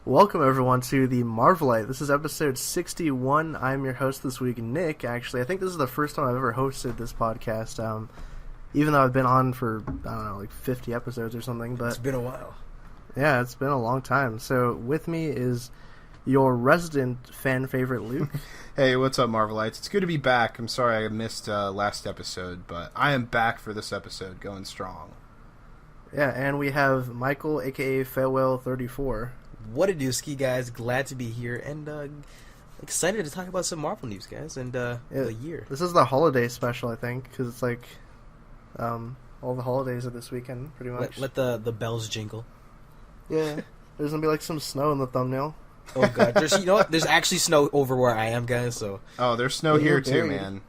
Welcome, everyone, to the Marvelite. This is episode 61. I'm your host this week, Nick, actually. I think this is the first time I've ever hosted this podcast, even though I've been on for, I don't know, like 50 episodes or something. But it's been a while. Yeah, it's been a long time. So with me is your resident fan favorite, Luke. Hey, what's up, Marvelites? It's good to be back. I'm sorry I missed last episode, but I am back for this episode, going strong. Yeah, and we have Michael, a.k.a. Farewell34. What a do, ski guys. Glad to be here and excited to talk about some Marvel news, guys, and the year. This is the holiday special, I think, because it's like all the holidays are this weekend, pretty much. Let the bells jingle. Yeah, there's going to be like some snow in the thumbnail. Oh, God. You know what? There's actually snow over where I am, guys, so... Oh, there's snow here, too, man.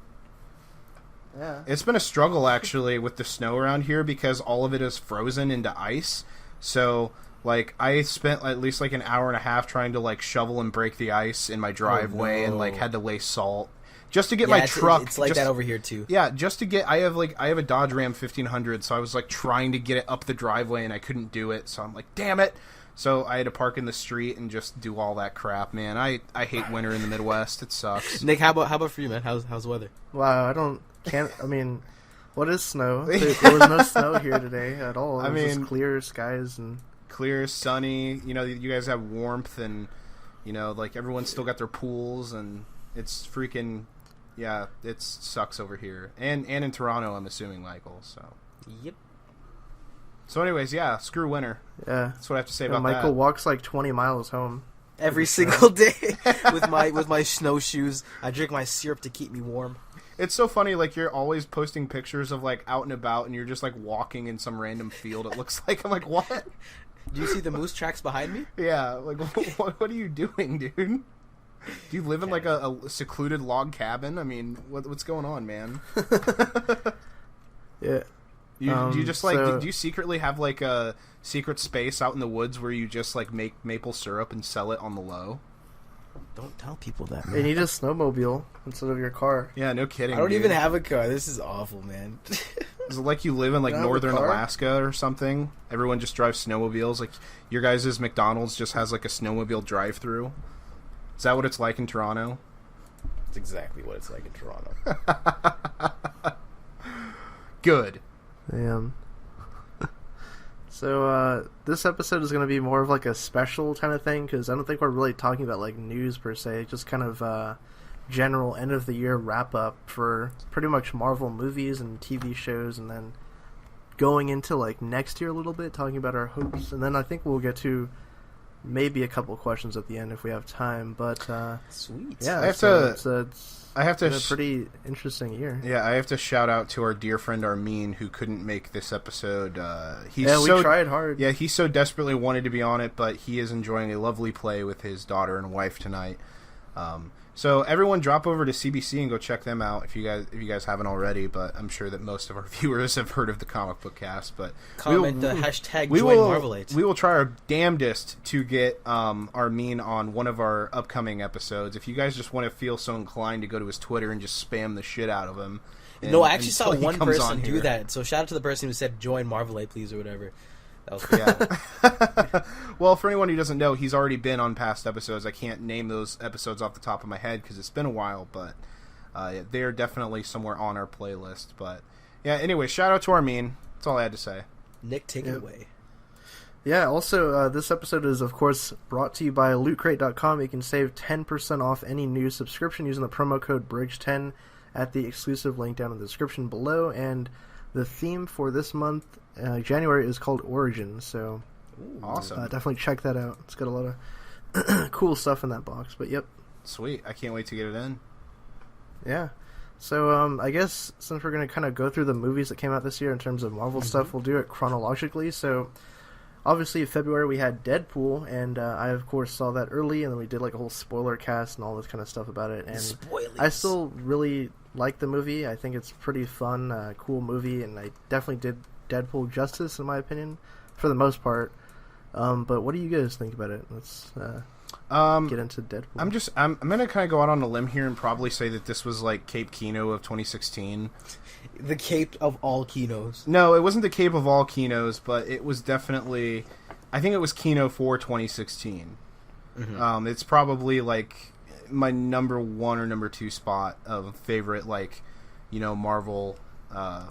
Yeah. It's been a struggle, actually, with the snow around here because all of it is frozen into ice. So, like, I spent at least, like, an hour and a half trying to, like, shovel and break the ice in my driveway and, like, had to lay salt. Just to get my truck... It's like that over here, too. Yeah, just to get... I have a Dodge Ram 1500, so I was, like, trying to get it up the driveway, and I couldn't do it. So I'm like, damn it! So I had to park in the street and just do all that crap, man. I hate winter in the Midwest. It sucks. Nick, how about for you, man? How's the weather? Wow, I mean, what is snow? There was no snow here today at all. It was just clear skies and... Clear, sunny, you know, you guys have warmth and, you know, like, everyone's still got their pools and it's freaking, yeah, it sucks over here. And in Toronto, I'm assuming, Michael, so. Yep. So anyways, yeah, screw winter. Yeah. That's what I have to say about that. Michael walks like 20 miles home. Every single day with my snowshoes. I drink my syrup to keep me warm. It's so funny, like, you're always posting pictures of, like, out and about, and you're just, like, walking in some random field, it looks like. I'm like, what? Do you see the moose tracks behind me? Yeah, like, what are you doing, dude? Do you live in, like, a secluded log cabin? I mean, what's going on, man? Yeah. Do you just, like, do you secretly have, like, a secret space out in the woods where you just, like, make maple syrup and sell it on the low? Don't tell people that, man. You need a snowmobile instead of your car. Yeah, no kidding, I don't dude. even have a car. This is awful, man. Is it like you live in, like, northern Alaska or something? Everyone just drives snowmobiles? Like, your guys' McDonald's just has, like, a snowmobile drive-through? Is that what it's like in Toronto? That's exactly what it's like in Toronto. Good. Damn. So, this episode is going to be more of like a special kind of thing, because I don't think we're really talking about like news per se, just kind of general end of the year wrap up for pretty much Marvel movies and TV shows, and then going into like next year a little bit, talking about our hopes, and then I think we'll get to maybe a couple questions at the end if we have time. But sweet. Yeah, I have to it's a pretty interesting year. Yeah, I have to shout out to our dear friend Armin, who couldn't make this episode. We tried hard. Yeah, he so desperately wanted to be on it, but he is enjoying a lovely play with his daughter and wife tonight. So everyone, drop over to CBC and go check them out if you guys haven't already. But I'm sure that most of our viewers have heard of the Comic Book Cast. But comment the hashtag join Marvelite. We will try our damnedest to get Armin on one of our upcoming episodes. If you guys just want to feel so inclined to go to his Twitter and just spam the shit out of him. No, I actually saw one person do that. So shout out to the person who said join Marvelite, please, or whatever. Yeah. Well, for anyone who doesn't know, he's already been on past episodes. I can't name those episodes off the top of my head because it's been a while, but they're definitely somewhere on our playlist. But yeah, anyway, shout out to Armin. That's all I had to say. Nick, take it away. Yeah, also, this episode is, of course, brought to you by LootCrate.com. You can save 10% off any new subscription using the promo code BRIDGE10 at the exclusive link down in the description below. And the theme for this month, January, is called Origins, so awesome. Definitely check that out. It's got a lot of cool stuff in that box, but yep. Sweet. I can't wait to get it in. Yeah. So, I guess since we're going to kind of go through the movies that came out this year in terms of Marvel stuff, we'll do it chronologically. So, obviously, in February we had Deadpool, and I, of course, saw that early, and then we did like a whole spoiler cast and all this kind of stuff about it. And Spoilers. I still really like the movie. I think it's pretty fun, cool movie, and I definitely did Deadpool justice, in my opinion, for the most part. But what do you guys think about it? Let's get into Deadpool. I'm gonna kind of go out on a limb here and probably say that this was like Cape Kino of 2016. The Cape of all Kinos. No, it wasn't the Cape of all Kinos, but it was definitely, I think it was Kino for 2016. Mm-hmm. It's probably like my number 1 or number 2 spot of favorite, like, Marvel.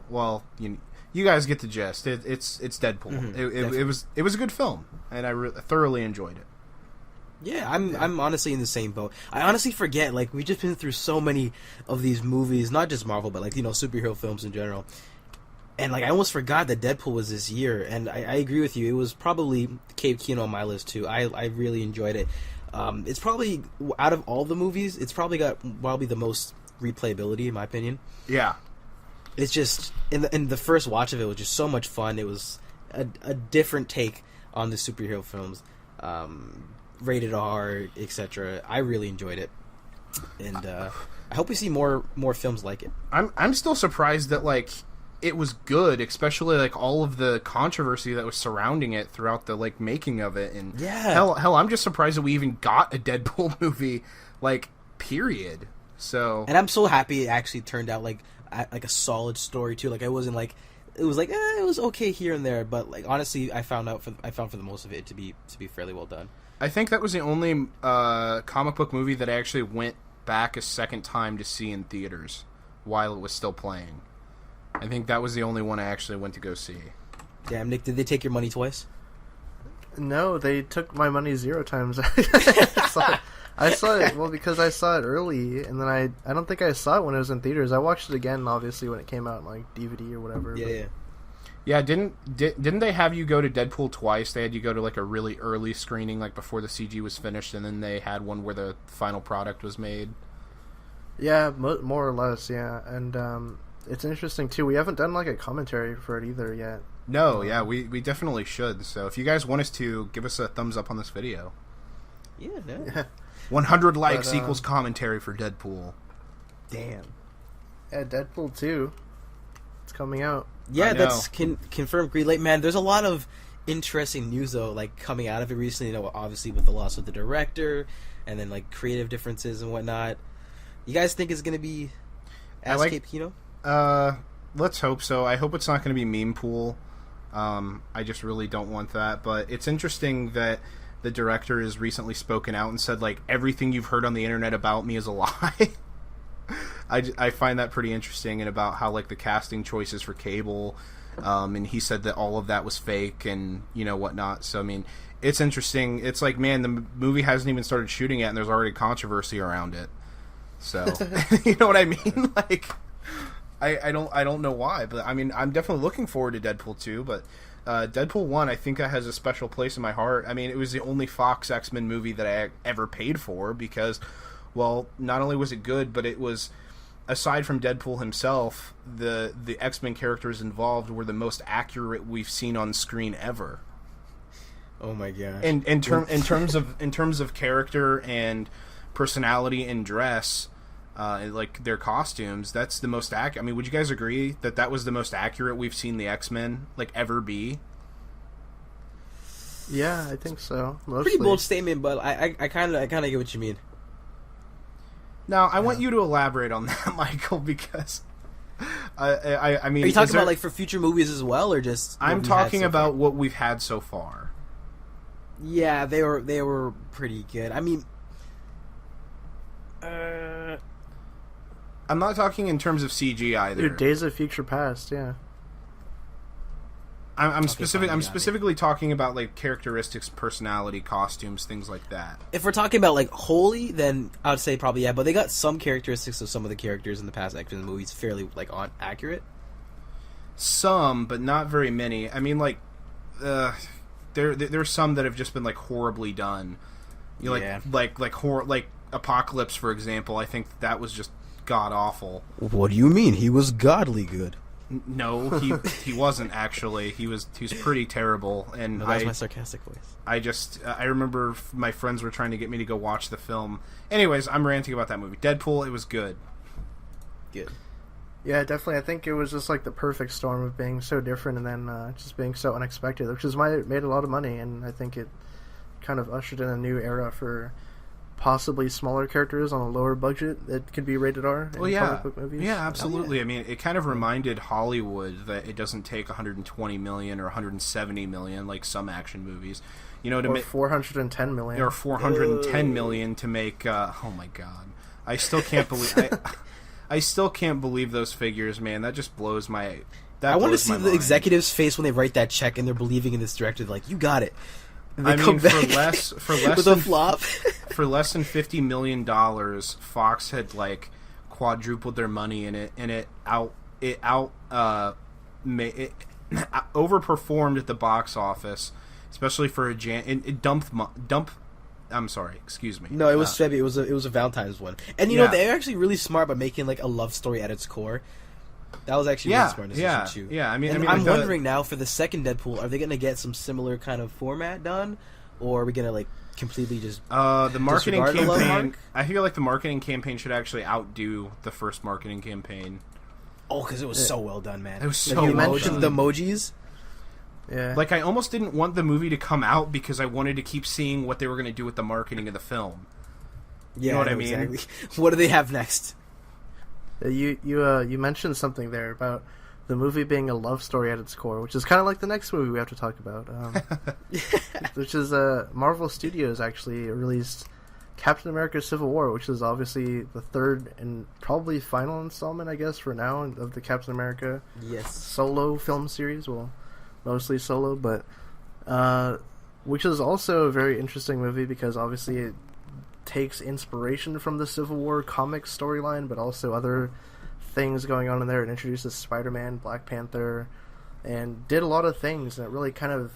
Well, you guys get the gist. It's Deadpool. Mm-hmm. It was a good film, and I thoroughly enjoyed it. Yeah, I'm honestly in the same boat. I honestly forget, like, we've just been through so many of these movies, not just Marvel, but, like, superhero films in general. And, like, I almost forgot that Deadpool was this year, and I agree with you. It was probably Cave Kino on my list, too. I really enjoyed it. It's probably, out of all the movies, it's probably got the most replayability, in my opinion. Yeah. It's just, in the first watch of it was just so much fun. It was a different take on the superhero films. Rated R, etc. I really enjoyed it, and I hope we see more films like it. I'm still surprised that, like, it was good, especially, like, all of the controversy that was surrounding it throughout the, like, making of it. And hell, I'm just surprised that we even got a Deadpool movie, like, period. So, and I'm so happy it actually turned out like a solid story too. Like, I wasn't like, it was like it was okay here and there, but, like, honestly, I found for the most of it to be fairly well done. I think that was the only comic book movie that I actually went back a second time to see in theaters while it was still playing. I think that was the only one I actually went to go see. Damn, Nick, did they take your money twice? No, they took my money 0 times. I saw it, well, because I saw it early, and then I don't think I saw it when it was in theaters. I watched it again, obviously, when it came out on, like, DVD or whatever. Yeah, didn't they have you go to Deadpool twice? They had you go to, like, a really early screening, like, before the CG was finished, and then they had one where the final product was made? Yeah, more or less, yeah. And it's interesting, too. We haven't done, like, a commentary for it either yet. No, yeah, we definitely should. So if you guys want us to, give us a thumbs up on this video. Yeah. 100 likes equals commentary for Deadpool. Damn. Yeah, Deadpool 2. It's coming out. Yeah, that's confirmed green light. Man, there's a lot of interesting news, though, like, coming out of it recently. Obviously with the loss of the director, and then, like, creative differences and whatnot. You guys think it's going to be Cape Kino? Let's hope so. I hope it's not going to be Meme Pool. I just really don't want that. But it's interesting that the director has recently spoken out and said, like, everything you've heard on the internet about me is a lie. I find that pretty interesting, and about how, like, the casting choices for Cable, and he said that all of that was fake and, whatnot. So, I mean, it's interesting. It's like, man, the movie hasn't even started shooting yet, and there's already controversy around it. So, you know what I mean? Like, I don't know why, but, I mean, I'm definitely looking forward to Deadpool 2, but Deadpool 1, I think that has a special place in my heart. I mean, it was the only Fox X-Men movie that I ever paid for because, well, not only was it good, but it was, aside from Deadpool himself, the X-Men characters involved were the most accurate we've seen on screen ever. Oh my gosh! And in terms of character and personality and dress, like their costumes, that's the most accurate. I mean, would you guys agree that was the most accurate we've seen the X-Men, like, ever be? Yeah, I think so. Mostly. Pretty bold statement, but I kind of get what you mean. Now, I want you to elaborate on that, Michael, because I mean, are you talking about, like, for future movies as well, or just? I'm talking about what we've had so far. Yeah, they were pretty good. I mean, I'm not talking in terms of CG either. Dude, Days of Future Past, yeah. I'm specifically talking about, like, characteristics, personality, costumes, things like that. If we're talking about, like, wholly, then I would say probably yeah. But they got some characteristics of some of the characters in the past X-Men movies fairly, like, accurate. Some, but not very many. I mean, like, there's some that have just been, like, horribly done. You know, yeah. like horror, like Apocalypse, for example. I think that was just god awful. What do you mean? He was godly good. No, he wasn't actually. He was pretty terrible, and no, that's my sarcastic voice. I remember my friends were trying to get me to go watch the film. Anyways, I'm ranting about that movie. Deadpool, it was good. Good. Yeah, definitely. I think it was just, like, the perfect storm of being so different and then just being so unexpected, which is why it made a lot of money, and I think it kind of ushered in a new era for possibly smaller characters on a lower budget that could be rated R in comic book movies. Yeah, absolutely. I mean, it kind of reminded Hollywood that it doesn't take 120 million or 170 million like some action movies. You know, to or 410 million. Or 410 million to make. Oh my god, I still can't believe. I still can't believe those figures, man. That just blows my. I want to see the executives' face when they write that check and they're believing in this director. Like, you got it. I mean, for less with than a flop. For less than $50 million, Fox had like quadrupled their money in it, and it overperformed at the box office, especially for it dumped. I'm sorry, excuse me. No, it was Febby. It was a Valentine's one, and you know they're actually really smart by making like a love story at its core. That was actually really smart decision too. Yeah, I mean, I'm wondering now for the second Deadpool, are they going to get some similar kind of format done, or are we going to like completely just the marketing campaign? I feel like the marketing campaign should actually outdo the first marketing campaign. Oh, because it was so well done, man. It was so well done. The emojis. Yeah. Like, I almost didn't want the movie to come out because I wanted to keep seeing what they were going to do with the marketing of the film. You know what I mean? Exactly. What do they have next? You mentioned something there about the movie being a love story at its core, which is kind of like the next movie we have to talk about, which is Marvel Studios actually released Captain America: Civil War, which is obviously the third and probably final installment, I guess, for now of the Captain America solo film series. Well, mostly solo, but which is also a very interesting movie because obviously it takes inspiration from the Civil War comic storyline, but also other things going on in there. It introduces Spider-Man, Black Panther, and did a lot of things, and it really kind of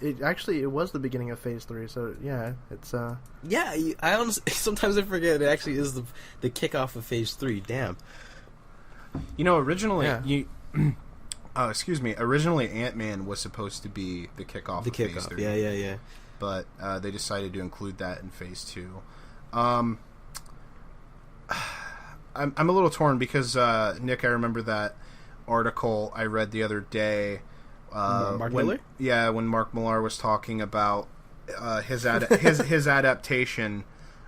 it was the beginning of Phase 3, so yeah, it's I honestly sometimes I forget it actually is the kickoff of Phase 3. Damn. You know, originally originally Ant-Man was supposed to be the kickoff of Phase 3. Yeah. But they decided to include that in Phase 2. I'm a little torn because Nick, I remember that article I read the other day. Mark Millar? Yeah, when Mark Millar was talking about his adaptation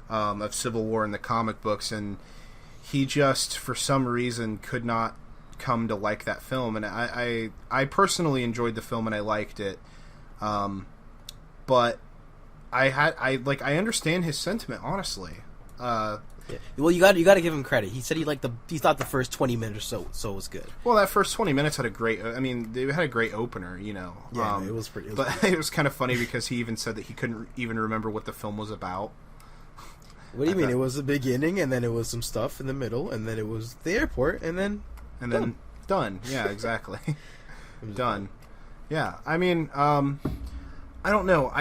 of Civil War in the comic books, and he just for some reason could not come to like that film, and I personally enjoyed the film and I liked it, but I understand his sentiment, honestly. Well, you got to give him credit. He said he thought the first 20 minutes or so was good. Well, that first 20 minutes had a great. I mean, they had a great opener, you know. Yeah, it was pretty. But it was kind of funny because he even said that he couldn't even remember what the film was about. What do you mean? It was the beginning, and then it was some stuff in the middle, and then it was the airport, and then done. Yeah, exactly. Done. Yeah, I mean, I don't know.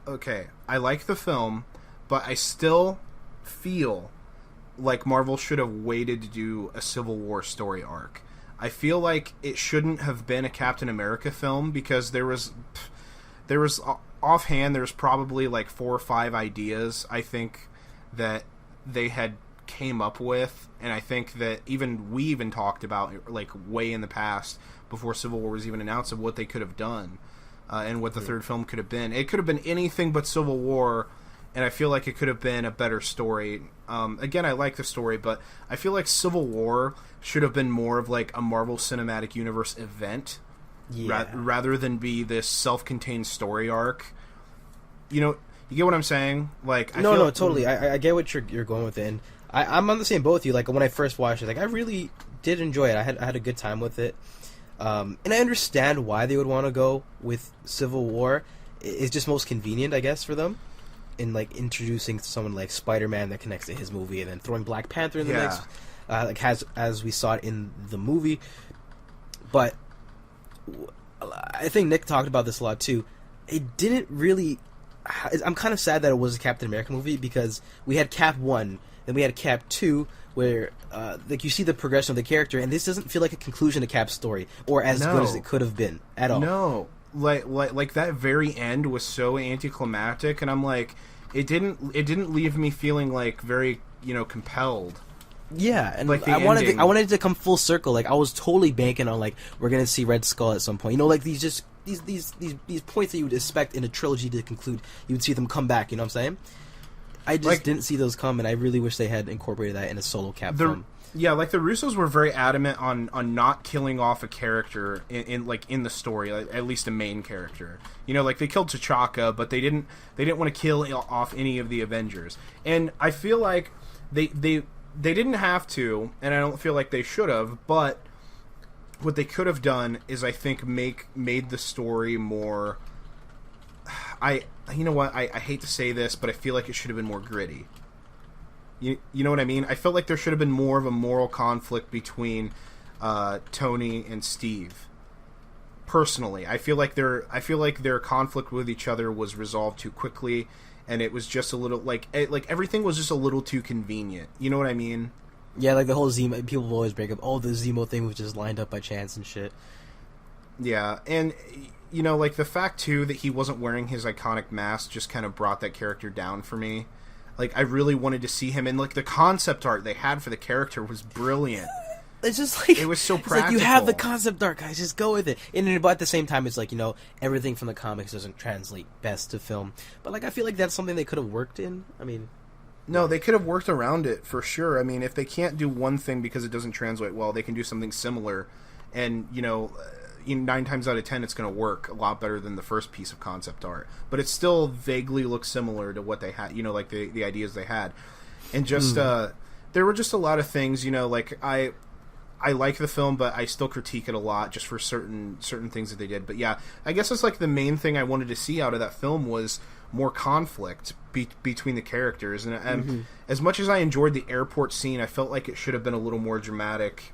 Okay, I like the film, but I still feel like Marvel should have waited to do a Civil War story arc. I feel like it shouldn't have been a Captain America film because there was offhand there's probably like 4 or 5 ideas I think that they had came up with, and I think that we even talked about like way in the past before Civil War was even announced of what they could have done and what the third film could have been. It could have been anything but Civil War, and I feel like it could have been a better story. Again, I like the story, but I feel like Civil War should have been more of like a Marvel Cinematic Universe event rather than be this self-contained story arc. You know, you get what I'm saying? Like, totally. I get what you're going with it, and I'm on the same boat with you. Like, when I first watched it, like, I really did enjoy it. I had a good time with it. And I understand why they would want to go with Civil War. It's just most convenient, I guess, for them. In, like, introducing someone like Spider-Man that connects to his movie, and then throwing Black Panther in the next, as we saw it in the movie. But I think Nick talked about this a lot, too. It didn't really... I'm kind of sad that it was a Captain America movie, because we had Cap 1, then we had Cap 2, where like you see the progression of the character, and this doesn't feel like a conclusion to Cap's story, or as good as it could have been at all. No, like that very end was so anticlimactic, and I'm like, it didn't leave me feeling like very compelled. Yeah, and like I wanted it to come full circle. Like, I was totally banking on like we're gonna see Red Skull at some point. Like these points that you would expect in a trilogy to conclude, you would see them come back. You know what I'm saying? I just Like- didn't see those come, and I really wish they had incorporated that in a solo Cap film. Yeah, like the Russos were very adamant on not killing off a character in the story, like, at least a main character. You know, like they killed T'Chaka, but they didn't want to kill off any of the Avengers. And I feel like they didn't have to, and I don't feel like they should have. But what they could have done is, I think, made the story more. You know what? I hate to say this, but I feel like it should have been more gritty. You know what I mean? I felt like there should have been more of a moral conflict between Tony and Steve. Personally, I feel like their conflict with each other was resolved too quickly, and it was just a little like everything was just a little too convenient. You know what I mean? Yeah, like the whole Zemo. People always break up. Oh, the Zemo thing was just lined up by chance and shit. Yeah, and you know, like the fact too that he wasn't wearing his iconic mask just kind of brought that character down for me. Like, I really wanted to see him, and like the concept art they had for the character was brilliant. It's just like it was so it's practical. like you have the concept art, guys. Just go with it. But at the same time, it's like, you know, everything from the comics doesn't translate best to film. But like, I feel like that's something they could have worked in. I mean, no, they could have worked around it for sure. I mean, if they can't do one thing because it doesn't translate well, they can do something similar, and you know, 9 times out of 10, it's going to work a lot better than the first piece of concept art. But it still vaguely looks similar to what they had, you know, like the ideas they had. And just, there were just a lot of things, you know, like I like the film, but I still critique it a lot just for certain things that they did. But yeah, I guess it's like the main thing I wanted to see out of that film was more conflict between the characters. And as much as I enjoyed the airport scene, I felt like it should have been a little more dramatic.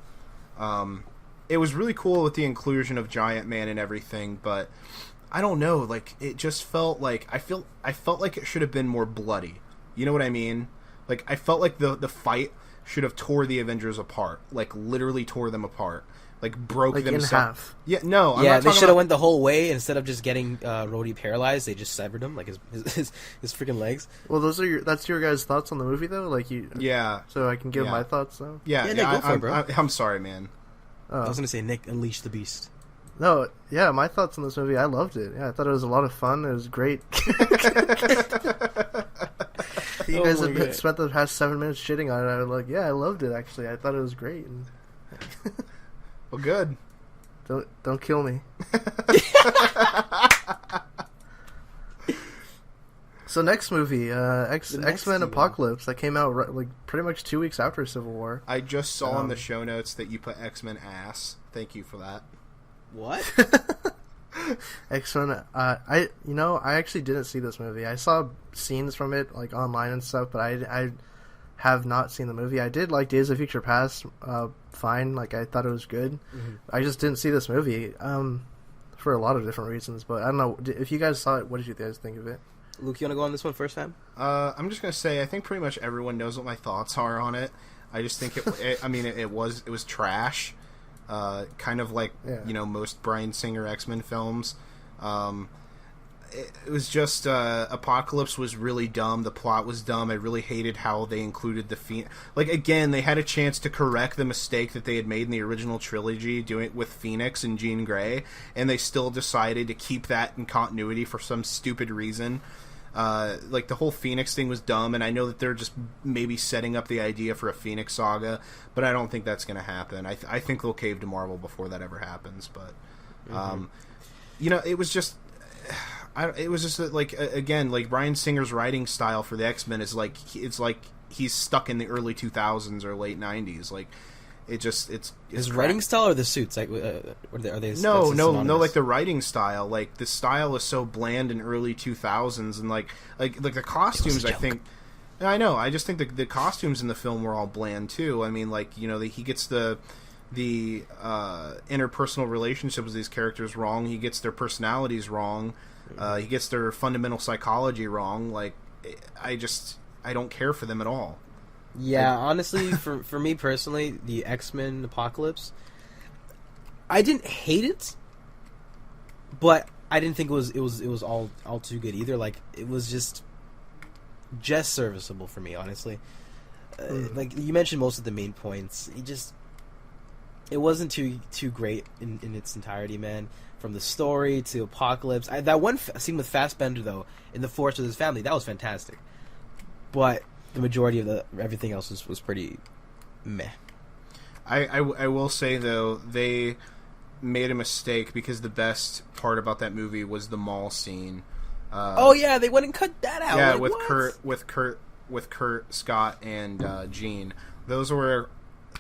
It was really cool with the inclusion of Giant Man and everything, but I don't know, like it just felt like I felt like it should have been more bloody. You know what I mean? Like I felt like the fight should have tore the Avengers apart, like literally tore them apart, like broke like them in half. Yeah, no, I'm yeah, not they talking should have about... went the whole way instead of just getting Rhodey paralyzed. They just severed him, like his freaking legs. Well, that's your guys' thoughts on the movie though, like you. Yeah. So I can give my thoughts though. Yeah, Nick, go for it, bro. I'm sorry, man. I was gonna say, Nick, unleash the beast. No, yeah, my thoughts on this movie, I loved it. Yeah, I thought it was a lot of fun. It was great. You guys have spent the past 7 minutes shitting on it. I was like, yeah, I loved it, actually. I thought it was great. And Well, good. Don't kill me. So next movie, X-Men Apocalypse, that came out like pretty much 2 weeks after Civil War. I just saw in the show notes that you put X-Men ass. Thank you for that. What? X-Men, I actually didn't see this movie. I saw scenes from it like online and stuff, but I have not seen the movie. I did like Days of Future Past, fine. Like I thought it was good. Mm-hmm. I just didn't see this movie, for a lot of different reasons. But I don't know if you guys saw it. What did you guys think of it? Luke, you want to go on this one first time? I'm just gonna say I think pretty much everyone knows what my thoughts are on it. I just think it was trash. Kind of like most Bryan Singer X-Men films. It was just Apocalypse was really dumb. The plot was dumb. I really hated how they included the Phoenix. Like again, they had a chance to correct the mistake that they had made in the original trilogy, doing it with Phoenix and Jean Grey, and they still decided to keep that in continuity for some stupid reason. Like the whole Phoenix thing was dumb, and I know that they're just maybe setting up the idea for a Phoenix saga, but I don't think that's going to happen. I think they'll cave to Marvel before that ever happens. But it was just. It was just like again, like Bryan Singer's writing style for the X-Men is like it's like he's stuck in the early 2000s or late 90s. Like it's his writing style or the suits, like are they no like the writing style, like the style is so bland in early 2000s, and like the costumes, I think. I know. I just think the costumes in the film were all bland too. I mean, like he gets the interpersonal relationships with these characters wrong. He gets their personalities wrong. He gets their fundamental psychology wrong. Like, I don't care for them at all. Yeah, honestly, for me personally, the X-Men Apocalypse, I didn't hate it, but I didn't think it was all too good either. Like, it was just serviceable for me, honestly. Like you mentioned, most of the main points. It wasn't too great in its entirety, man. From the story to Apocalypse. That one scene with Fassbender, though, in the forest with his family, that was fantastic. but the majority of everything else was pretty meh. I will say though, they made a mistake because the best part about that movie was the mall scene. Oh yeah, they went and cut that out. Yeah, like, with Kurt, Scott, and Gene. Those were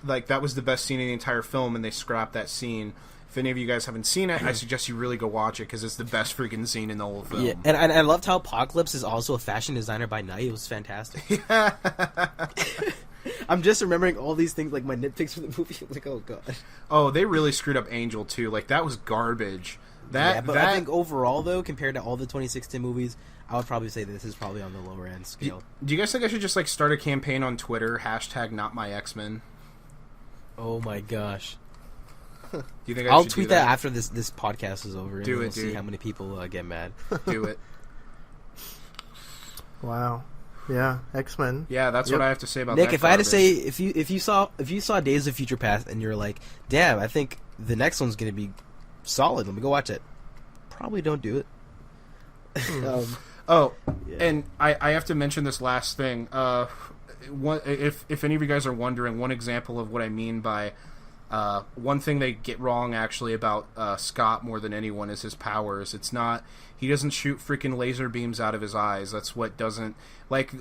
that was the best scene in the entire film, and they scrapped that scene. If any of you guys haven't seen it, I suggest you really go watch it because it's the best freaking scene in the whole film. Yeah, and I loved how Apocalypse is also a fashion designer by night. It was fantastic. Yeah. I'm just remembering all these things, like my nitpicks for the movie. I'm like, oh god. Oh, they really screwed up Angel too. Like that was garbage. But I think overall, though, compared to all the 2016 movies, I would probably say this is probably on the lower end scale. Do you guys think I should just start a campaign on Twitter, #NotMyXmen? Oh my gosh. Do you think I'll tweet that after this podcast is over, and we'll see how many people get mad. Do it. Wow. Yeah, X-Men. Yeah, that's what I have to say about Nick, that. if I had to say, if you saw Days of Future Past and you're like, damn, I think the next one's gonna be solid, let me go watch it. Probably don't do it. And I have to mention this last thing. If any of you guys are wondering, one example of what I mean by one thing they get wrong actually about Scott more than anyone is his powers. It's not, he doesn't shoot freaking laser beams out of his eyes. That's what doesn't like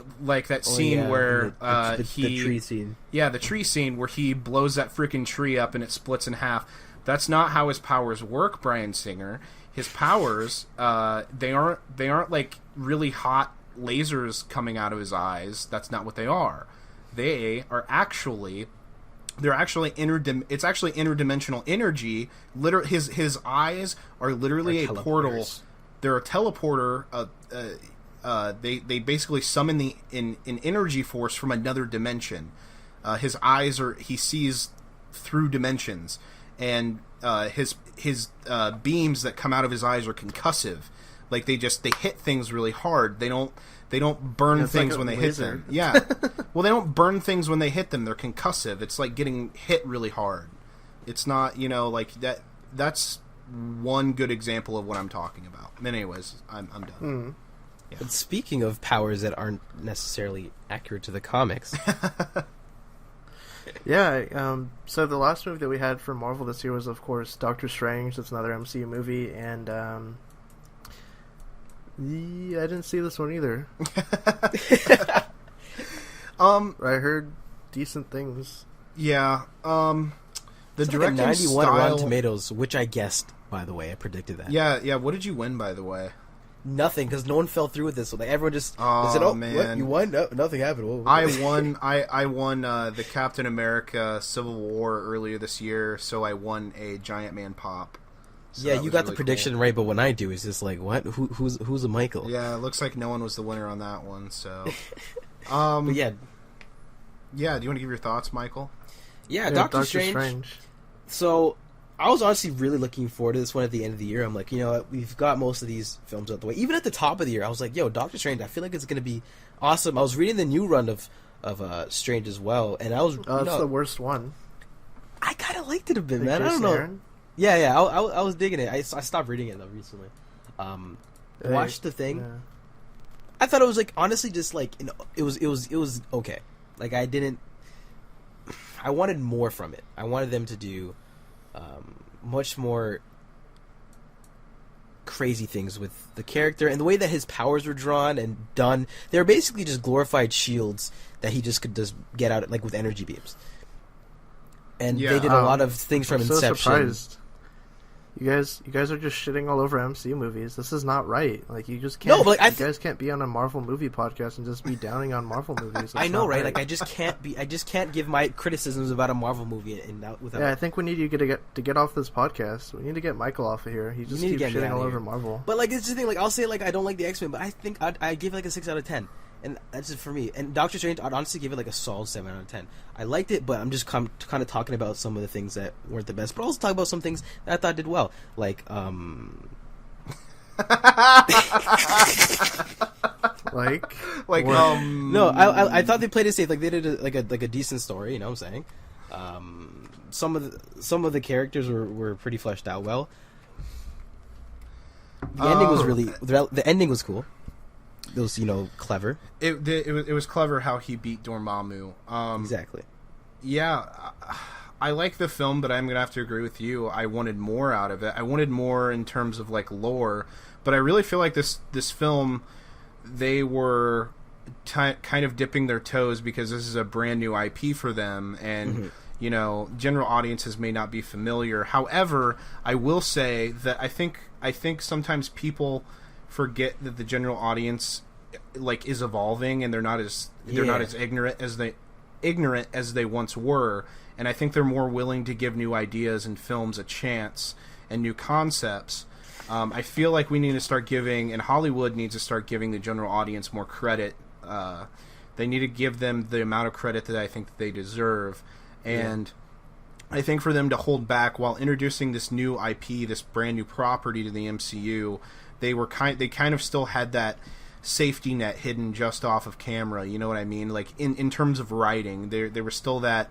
that scene where the tree scene. Yeah, the tree scene where he blows that freaking tree up and it splits in half. That's not how his powers work, Bryan Singer. His powers, they aren't like really hot lasers coming out of his eyes. That's not what they are. They're actually interdimensional energy. His eyes are literally a portal. They're a teleporter. They basically summon an energy force from another dimension. His eyes he sees through dimensions, and his beams that come out of his eyes are concussive. Like they hit things really hard. They don't burn things when they hit them. Yeah. Well, they don't burn things when they hit them. They're concussive. It's like getting hit really hard. It's not, like that. That's one good example of what I'm talking about. Anyways, I'm done. Mm. Yeah. But speaking of powers that aren't necessarily accurate to the comics. Yeah, so the last movie that we had for Marvel this year was, of course, Doctor Strange. That's another MCU movie, and I didn't see this one either. I heard decent things. Yeah, the directing 91 style... Rotten Tomatoes, which I guessed, by the way. I predicted that. Yeah. What did you win, by the way? Nothing, because no one fell through with this. So everyone just said, "Oh man, what? You won? No, nothing happened." Whoa. I won. I won the Captain America Civil War earlier this year, so I won a Giant Man pop. So yeah, you got the really prediction cool. right, but when I do, it's just like, what? Who's a Michael? Yeah, it looks like no one was the winner on that one. So, but yeah. Do you want to give your thoughts, Michael? Yeah, Doctor Strange. So, I was honestly really looking forward to this one at the end of the year. I'm like, we've got most of these films out the way. Even at the top of the year, I was like, yo, Doctor Strange, I feel like it's going to be awesome. I was reading the new run of Strange as well, and I was... that's the worst one. I kind of liked it a bit, man. I don't know. Aaron? Yeah, I was digging it. I stopped reading it, though, recently. Watched the thing. Yeah. I thought it was, like, honestly just, like, it was okay. Like, I wanted more from it. I wanted them to do... much more crazy things with the character and the way that his powers were drawn and done. They're basically just glorified shields that he just could just get out like with energy beams. And they did a lot of things from Inception. So surprised. You guys are just shitting all over MCU movies. This is not right. Like you just can't. No, but you guys can't be on a Marvel movie podcast and just be downing on Marvel movies. I know, right? Like I just can't give my criticisms about a Marvel movie without. Yeah, I think we need you to get off this podcast. We need to get Michael off of here. He just keeps shitting all over Marvel. But like it's the thing. Like I'll say like I don't like the X-Men, but I think I give it like a 6 out of 10. And that's just for me. And Doctor Strange, I'd honestly give it like a solid 7 out of 10. I liked it, but I'm just kind of talking about some of the things that weren't the best. But also talk about some things that I thought did well. Like, No, I thought they played it safe. Like, they did a decent story, you know what I'm saying? Some of the characters were pretty fleshed out well. The ending was cool. clever. It was clever how he beat Dormammu. Exactly. Yeah, I like the film, but I'm gonna have to agree with you. I wanted more out of it. I wanted more in terms of like lore, but I really feel like this film, they were kind of dipping their toes because this is a brand new IP for them, and general audiences may not be familiar. However, I will say that I think sometimes people forget that the general audience like is evolving, and they're not as ignorant as they once were, and I think they're more willing to give new ideas and films a chance and new concepts. I feel like we need to start giving, and Hollywood needs to start giving the general audience more credit. They need to give them the amount of credit that I think that they deserve, and I think for them to hold back while introducing this new IP, this brand new property to the MCU, they kind of still had that safety net hidden just off of camera. You know what I mean? Like in terms of writing, there was still that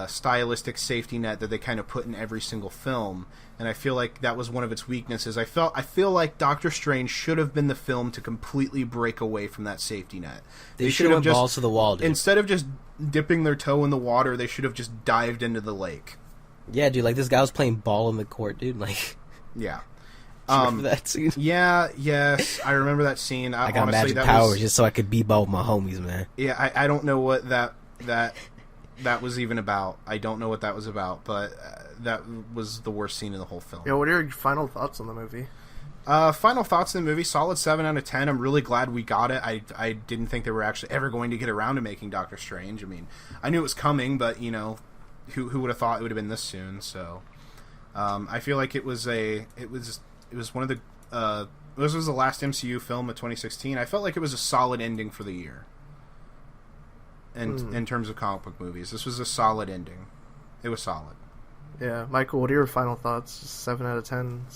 stylistic safety net that they kind of put in every single film, and I feel like that was one of its weaknesses. I feel like Doctor Strange should have been the film to completely break away from that safety net. They should have balls to the wall, dude. Instead of just dipping their toe in the water, they should have just dived into the lake. Yeah, dude, like this guy was playing ball in the court, dude. Like, yeah. Remember that scene? Yeah, yes, I remember that scene. I got magic powers just so I could be-ball with my homies, man. Yeah, I don't know what that was even about. I don't know what that was about, but that was the worst scene in the whole film. Yeah, what are your final thoughts on the movie? Final thoughts on the movie, solid 7 out of 10. I'm really glad we got it. I didn't think they were actually ever going to get around to making Doctor Strange. I mean, I knew it was coming, but, who would have thought it would have been this soon, so... I feel like it was one of the... this was the last MCU film of 2016. I felt like it was a solid ending for the year. In terms of comic book movies. This was a solid ending. It was solid. Yeah. Michael, what are your final thoughts? 7 out of 10?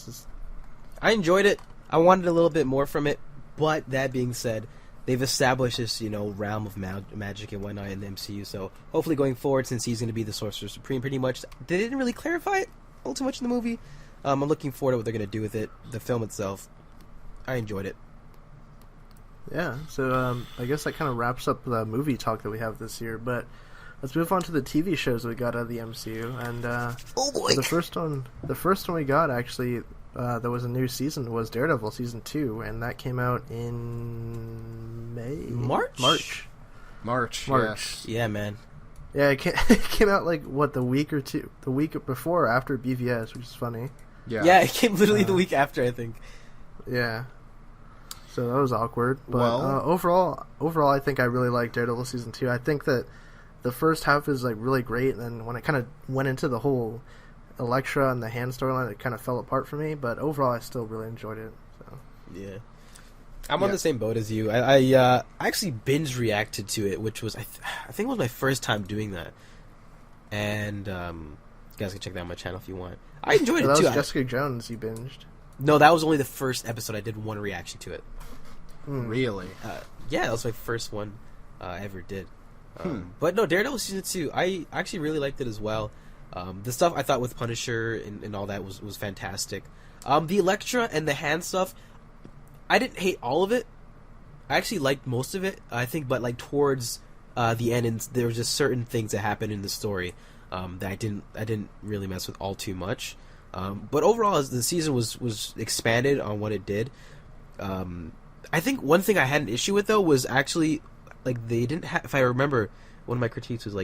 I enjoyed it. I wanted a little bit more from it, but that being said, they've established this, realm of magic and whatnot in the MCU, so hopefully going forward, since he's going to be the Sorcerer Supreme pretty much, they didn't really clarify it all too much in the movie. I'm looking forward to what they're going to do with it. The film itself, I enjoyed it. Yeah, so I guess that kind of wraps up the movie talk that we have this year, but let's move on to the TV shows we got out of the MCU, and oh boy. the first one we got, actually, there was a new season, was Daredevil Season 2, and that came out in March. Yes. Yeah, man. Yeah, it came out the week before or after BVS, which is funny. Yeah, it came literally the week after, I think. Yeah. So that was awkward. But well, overall, I think I really like Daredevil Season 2. I think that the first half is really great, and then when it kind of went into the whole Elektra and the hand storyline, it kind of fell apart for me. But overall, I still really enjoyed it. So. Yeah. I'm on the same boat as you. I actually binge reacted to it, which was I think it was my first time doing that. And you guys can check that on my channel if you want. I enjoyed it that too. Was Jessica Jones you binged? No, that was only the first episode. I did one reaction to it. Really? Yeah, that was my first one I ever did. But no, Daredevil Season 2, I actually really liked it as well. The stuff I thought with Punisher and all that was fantastic. The Elektra and the hand stuff, I didn't hate all of it. I actually liked most of it, I think, but towards the end, and there were just certain things that happened in the story that I didn't really mess with all too much. But overall, as the season was expanded on what it did, I think one thing I had an issue with though was actually they didn't have. If I remember, one of my critiques was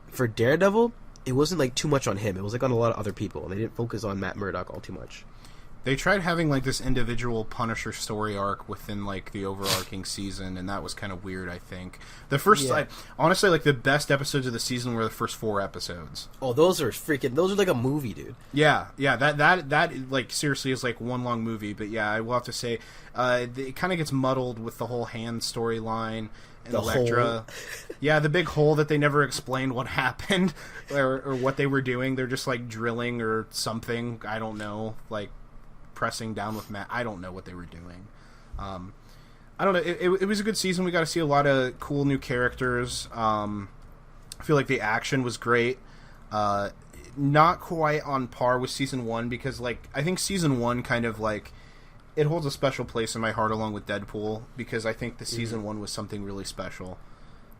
for Daredevil, it wasn't too much on him. It was on a lot of other people, and they didn't focus on Matt Murdock all too much. They tried having this individual Punisher story arc within the overarching season, and that was kind of weird. I think the first, honestly, the best episodes of the season were the first 4 episodes. Oh, those are like a movie, dude. Yeah, that seriously is one long movie. But yeah, I will have to say, it kind of gets muddled with the whole hand storyline and Elektra. Yeah, the big hole that they never explained what happened or what they were doing. They're just drilling or something. I don't know, pressing down with Matt. I don't know what they were doing. I don't know. It was a good season. We got to see a lot of cool new characters. I feel like the action was great. Not quite on par with season 1 because I think season 1 kind of it holds a special place in my heart along with Deadpool because I think the season 1 was something really special.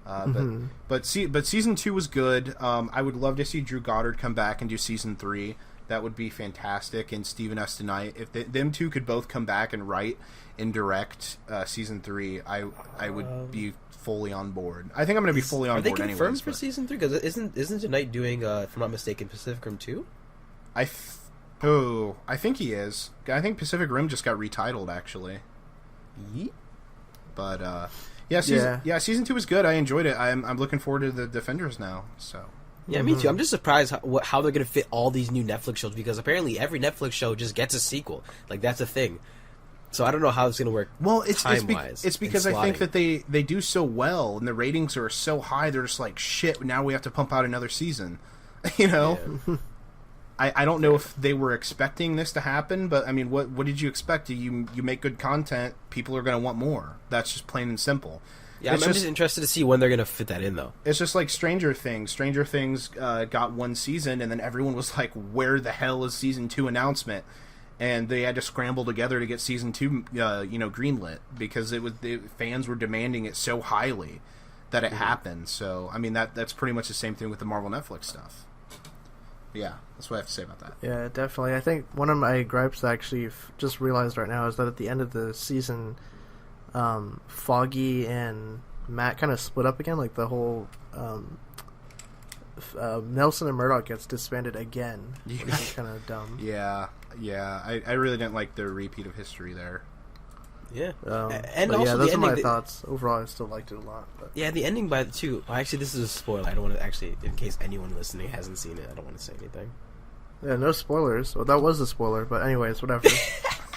But season 2 was good. I would love to see Drew Goddard come back and do season 3. That would be fantastic. And Steven S. Knight, if them two could both come back and write and direct season 3, I would be fully on board. I think I'm going to be fully on board. Are they confirmed for season 3? Because isn't Knight doing, if I'm not mistaken, Pacific Rim 2? I think he is. I think Pacific Rim just got retitled actually. Yeet. But season 2 was good. I enjoyed it. I'm looking forward to the Defenders now. So yeah, me too. I'm just surprised how they're going to fit all these new Netflix shows because apparently every Netflix show just gets a sequel. Like that's a thing. So I don't know how it's going to work. Well, it's because I think that they do so well and the ratings are so high. They're just like shit. Now we have to pump out another season. You know. Yeah. I don't know if they were expecting this to happen, but I mean, what did you expect? You make good content, people are going to want more. That's just plain and simple. Yeah, I'm just interested to see when they're going to fit that in, though. It's just like Stranger Things. Stranger Things got one season, and then everyone was like, "Where the hell is season 2 announcement?" And they had to scramble together to get season 2, greenlit because fans were demanding it so highly that it happened. So, I mean, that's pretty much the same thing with the Marvel Netflix stuff. Yeah, that's what I have to say about that. Yeah, definitely. I think one of my gripes I actually just realized right now is that at the end of the season, Foggy and Matt kind of split up again. Like the whole Nelson and Murdoch gets disbanded again, which is kind of dumb. Yeah. I really didn't like the repeat of history there. Yeah, and also those are my thoughts. Overall, I still liked it a lot. But. Yeah, the ending by the two. Well, actually, this is a spoiler. I don't want to actually, in case anyone listening hasn't seen it, I don't want to say anything. Yeah, no spoilers. Well, that was a spoiler, but anyways, whatever.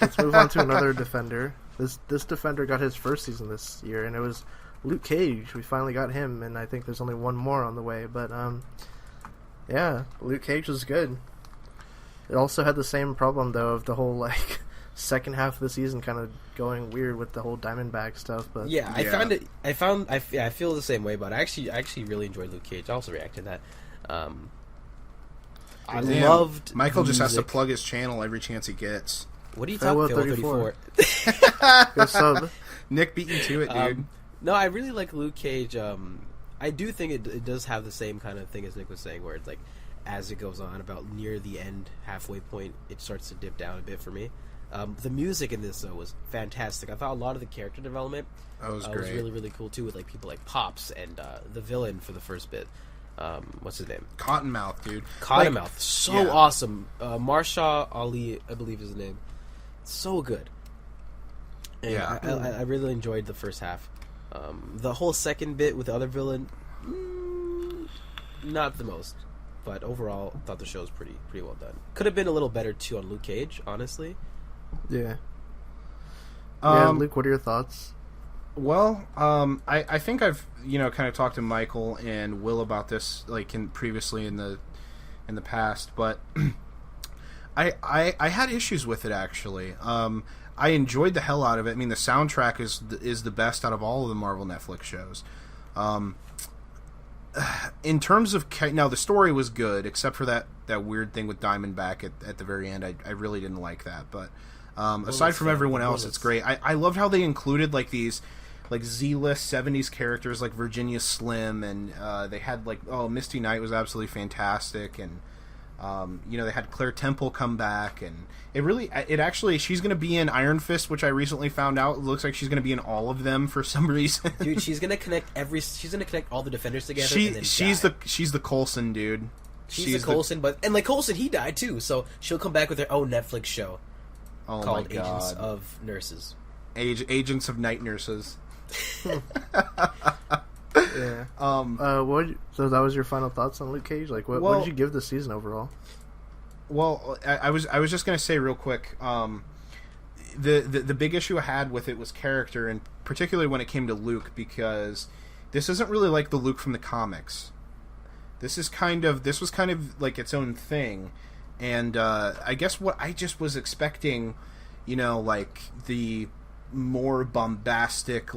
Let's move on to another Defender. This Defender got his first season this year, and it was Luke Cage. We finally got him, and I think there's only one more on the way. But yeah, Luke Cage was good. It also had the same problem though of the whole second half of the season kind of going weird with the whole Diamondback stuff. But I feel the same way about it. I actually really enjoyed Luke Cage. I also reacted to that. I loved Michael just has to plug his channel every chance he gets. What are you talking about? 34. Nick beat you to it, dude. No, I really like Luke Cage. I do think it does have the same kind of thing as Nick was saying, where it's like as it goes on, about near the end, halfway point, it starts to dip down a bit for me. The music in this though was fantastic. I thought a lot of the character development was was really, really cool too, with people like Pops and the villain for the first bit. What's his name? Cottonmouth, dude. Cottonmouth, awesome. Marsha Ali, I believe is his name. So good. And I really enjoyed the first half. The whole second bit with the other villain, not the most, but overall, I thought the show was pretty well done. Could have been a little better too on Luke Cage, honestly. Yeah. Luke, what are your thoughts? Well, I think I've kind of talked to Michael and Will about this previously in the past, but I had issues with it actually. I enjoyed the hell out of it. I mean, the soundtrack is the best out of all of the Marvel Netflix shows. In terms of now, the story was good, except for that weird thing with Diamondback at the very end. I really didn't like that, but aside from everyone else, it's great. I loved how they included these Z-list 70s characters like Virginia Slim, and they had Misty Knight was absolutely fantastic, and they had Claire Temple come back, and it actually she's going to be in Iron Fist, which I recently found out. It looks like she's going to be in all of them for some reason. Dude, she's going to connect all the Defenders together. She's the Coulson dude. She's the Coulson, and Coulson, he died too, so she'll come back with her own Netflix show called Agents of Nurses. Agents of Night Nurses. Yeah. So that was your final thoughts on Luke Cage? What did you give the season overall? Well, I was just gonna say real quick. The big issue I had with it was character, and particularly when it came to Luke, because this isn't really like the Luke from the comics. This was kind of like its own thing, and I guess what I just was expecting, the more bombastic,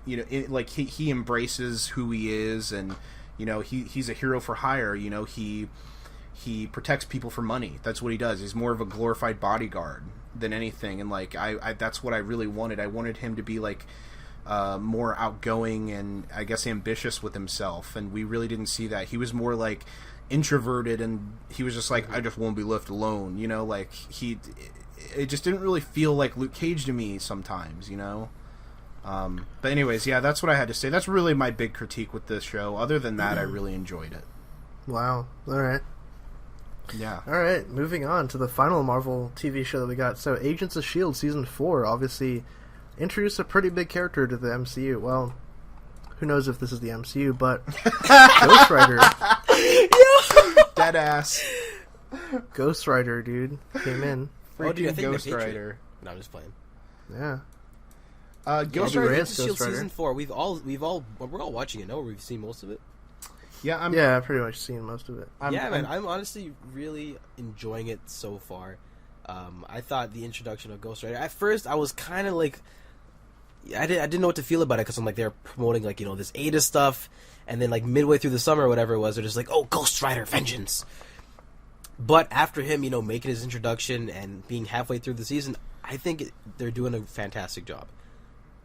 he embraces who he is, and he's a hero for hire. he protects people for money. That's what he does. He's more of a glorified bodyguard than anything. And like I that's what I really wanted. I wanted him to be like more outgoing and I guess ambitious with himself. And we really didn't see that. He was more like introverted, and he was just like, I just won't be left alone. You know, like it just didn't really feel like Luke Cage to me sometimes. You know. But anyways, yeah, that's what I had to say. That's really my big critique with this show. Other than that, I really enjoyed it. Wow. All right. Yeah. All right. Moving on to the final Marvel TV show that we got. So, Agents of S.H.I.E.L.D. Season 4 obviously introduced a pretty big character to the MCU. Well, who knows if this is the MCU, but Ghost Rider. Dead ass. Ghost Rider, dude, came in. Freaking Ghost Rider. No, I'm just playing. Yeah. Ghost Rider. Rider. Ghost Rider. Season 4. We're all watching it. No, we've seen most of it. Yeah, I've pretty much seen most of it. Man, I'm honestly really enjoying it so far. I thought the introduction of Ghost Rider. At first, I was kind of like, I didn't know what to feel about it because I'm like they're promoting like this Ada stuff, and then like midway through the summer or whatever it was, they're just like, oh, Ghost Rider Vengeance. But after him, making his introduction and being halfway through the season, I think they're doing a fantastic job.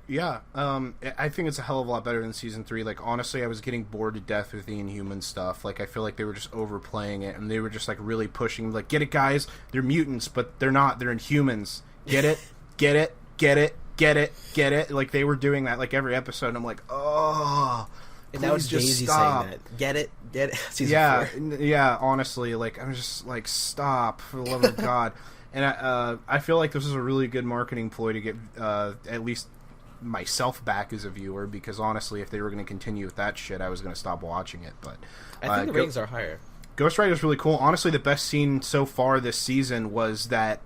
Yeah, I think it's a hell of a lot better than Season 3. Like, honestly, I was getting bored to death with the Inhuman stuff. Like, I feel like they were just overplaying it, and they were just, like, really pushing, like, get it, guys? They're mutants, but they're not. They're Inhumans. Get it? Get it? Get it? Get it? Get it? Like, they were doing that, like, every episode, and I'm like, oh, and that was Daisy stop. saying that. Get it? Get it? Season 4. Yeah, honestly, like, I'm just like, stop, for the love of God. And I feel like this is a really good marketing ploy to get at least myself back as a viewer, because honestly, if they were going to continue with that shit, I was going to stop watching it. But I think the ratings are higher. Ghost Rider is really cool. Honestly, the best scene so far this season was that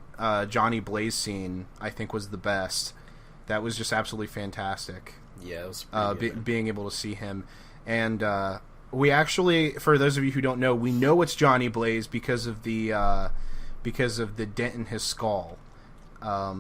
Johnny Blaze scene. I think was the best. That was just absolutely fantastic. Yeah, it was being able to see him. And we actually, for those of you who don't know, we know it's Johnny Blaze because of the dent in his skull.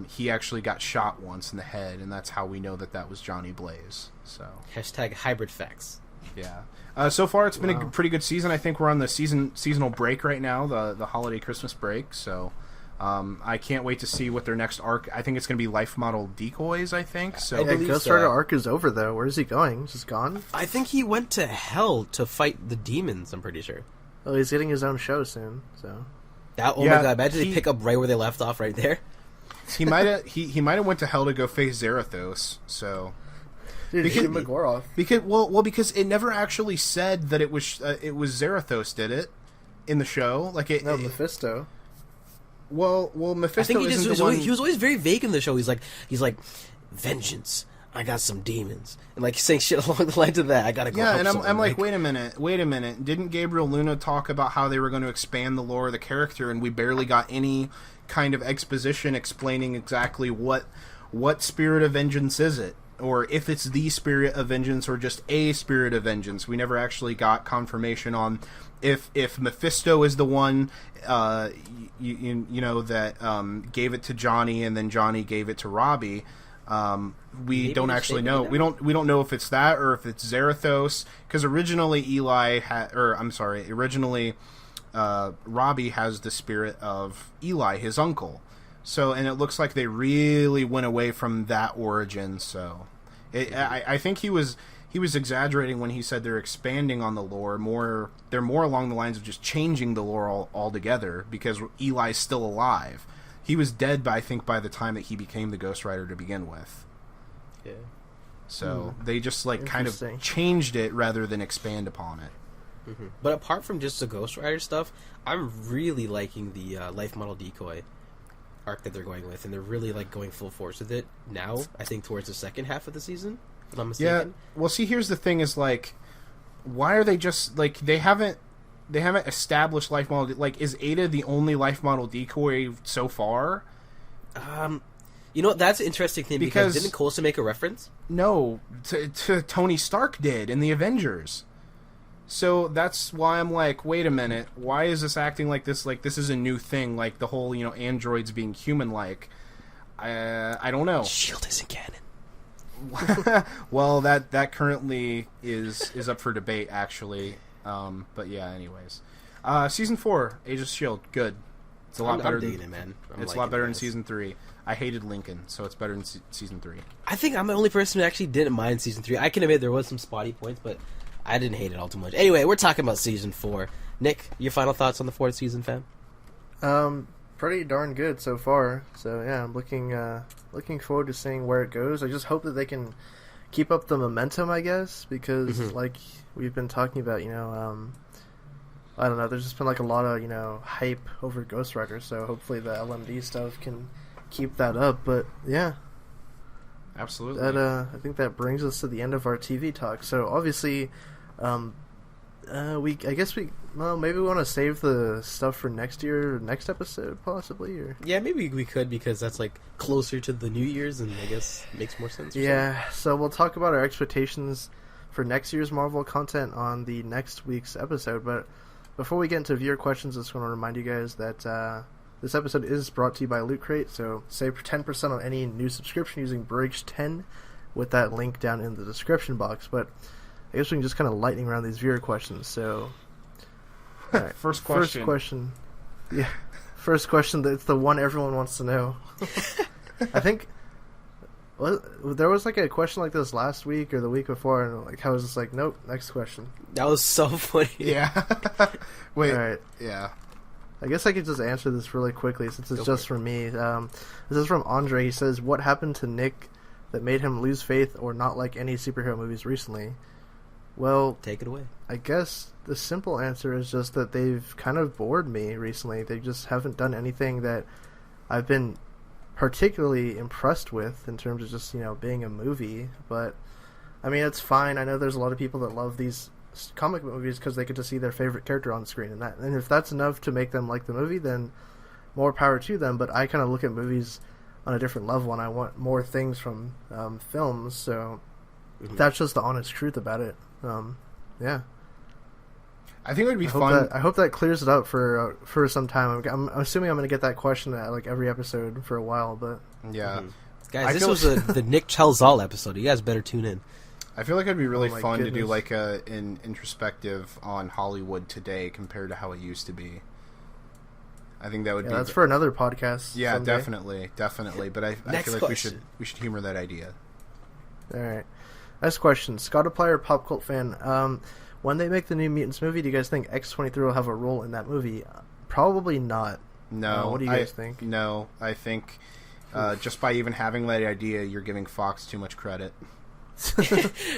He actually got shot once in the head, and that's how we know that was Johnny Blaze. So hashtag hybrid facts. Yeah. So far, it's been a pretty good season. I think we're on the seasonal break right now, the holiday Christmas break. So I can't wait to see what their next arc. I think it's going to be Life Model Decoys. I think so. Ghost Rider arc is over though. Where is he going? He's just gone. I think he went to hell to fight the demons. I'm pretty sure. Oh, he's getting his own show soon. So. My God! Imagine they pick up right where they left off, right there. He might have went to hell to go face Zarathos. So, dude, because it never actually said that it was Zarathos did it in the show. Like Mephisto. Well, Mephisto. I think he was always very vague in the show. He's like, vengeance. I got some demons, and like saying shit along the lines of that. I gotta go. Yeah, and I'm like, wait a minute. Didn't Gabriel Luna talk about how they were going to expand the lore of the character, and we barely got any kind of exposition explaining exactly what spirit of vengeance is it, or if it's the spirit of vengeance or just a spirit of vengeance. We never actually got confirmation on if Mephisto is the one that gave it to Johnny and then Johnny gave it to Robbie. We don't actually know. We don't know if it's that or if it's Zarathos, because originally Robbie has the spirit of Eli, his uncle. So, and it looks like they really went away from that origin. So, I think he was exaggerating when he said they're expanding on the lore. They're more along the lines of just changing the lore altogether, because Eli's still alive. He was dead by the time that he became the Ghost Rider to begin with. Yeah. So they just kind of changed it rather than expand upon it. Mm-hmm. But apart from just the Ghost Rider stuff, I'm really liking the Life Model Decoy arc that they're going with, and they're really going full force with it now. I think towards the second half of the season, if I'm mistaken. Yeah. Well, see, here's the thing: is why are they just they haven't established Life Model? Is Ada the only Life Model Decoy so far? That's an interesting thing because didn't Coulson make a reference? No, to Tony Stark did in the Avengers. So that's why I'm like, wait a minute, why is this acting like this? Like this is a new thing, like the whole androids being human-like. I don't know. S.H.I.E.L.D. isn't canon. Well, that currently is up for debate, actually. But yeah, anyways. Season 4, Age of Shield, good. It's a lot better. I'm digging it, man. It's a lot better than Season 3. I hated Lincoln, so it's better than Season 3. I think I'm the only person who actually didn't mind Season 3. I can admit there was some spotty points, but I didn't hate it all too much. Anyway, we're talking about Season 4. Nick, your final thoughts on the 4th season, fam? Pretty darn good so far. So yeah, I'm looking forward to seeing where it goes. I just hope that they can keep up the momentum, I guess, because like we've been talking about, I don't know, there's just been like a lot of, hype over Ghost Rider, so hopefully the LMD stuff can keep that up. But yeah. Absolutely. I think that brings us to the end of our TV talk. So obviously, maybe we want to save the stuff for next year, or next episode, possibly. Or yeah, maybe we could, because that's like closer to the New Year's, and I guess makes more sense. Yeah. So we'll talk about our expectations for next year's Marvel content on the next week's episode. But before we get into viewer questions, I just want to remind you guys that this episode is brought to you by Loot Crate, so save 10% on any new subscription using Bridge10 with that link down in the description box. But I guess we can just kind of lightning around these viewer questions. So, all right. First question. Yeah. First question, that's the one everyone wants to know. I think there was like a question like this last week or the week before, and like I was just like, nope, next question. That was so funny. Yeah. Wait. All right. Yeah. I guess I could just answer this really quickly since it's just from me. This is from Andre. He says, what happened to Nick that made him lose faith or not like any superhero movies recently? Well, take it away. I guess the simple answer is just that they've kind of bored me recently. They just haven't done anything that I've been particularly impressed with in terms of just, being a movie. But, I mean, it's fine. I know there's a lot of people that love these comic book movies because they get to see their favorite character on screen, and if that's enough to make them like the movie, then more power to them. But I kind of look at movies on a different level, and I want more things from films, so that's just the honest truth about it. Yeah, I think it would be fun. I hope that clears it up for some time. I'm assuming I'm going to get that question at like every episode for a while, but yeah, guys, this was the Nick Chalzal episode. You guys better tune in. I feel like it'd be really fun to do like an introspective on Hollywood today compared to how it used to be. I think that would be. That's for another podcast. Yeah, someday. definitely. But I feel like we should humor that idea. All right. Next question. Scottaplier Pop Cult fan. When they make the New Mutants movie, do you guys think X-23 will have a role in that movie? Probably not. No. What do you guys think? No, I think just by even having that idea, you're giving Fox too much credit.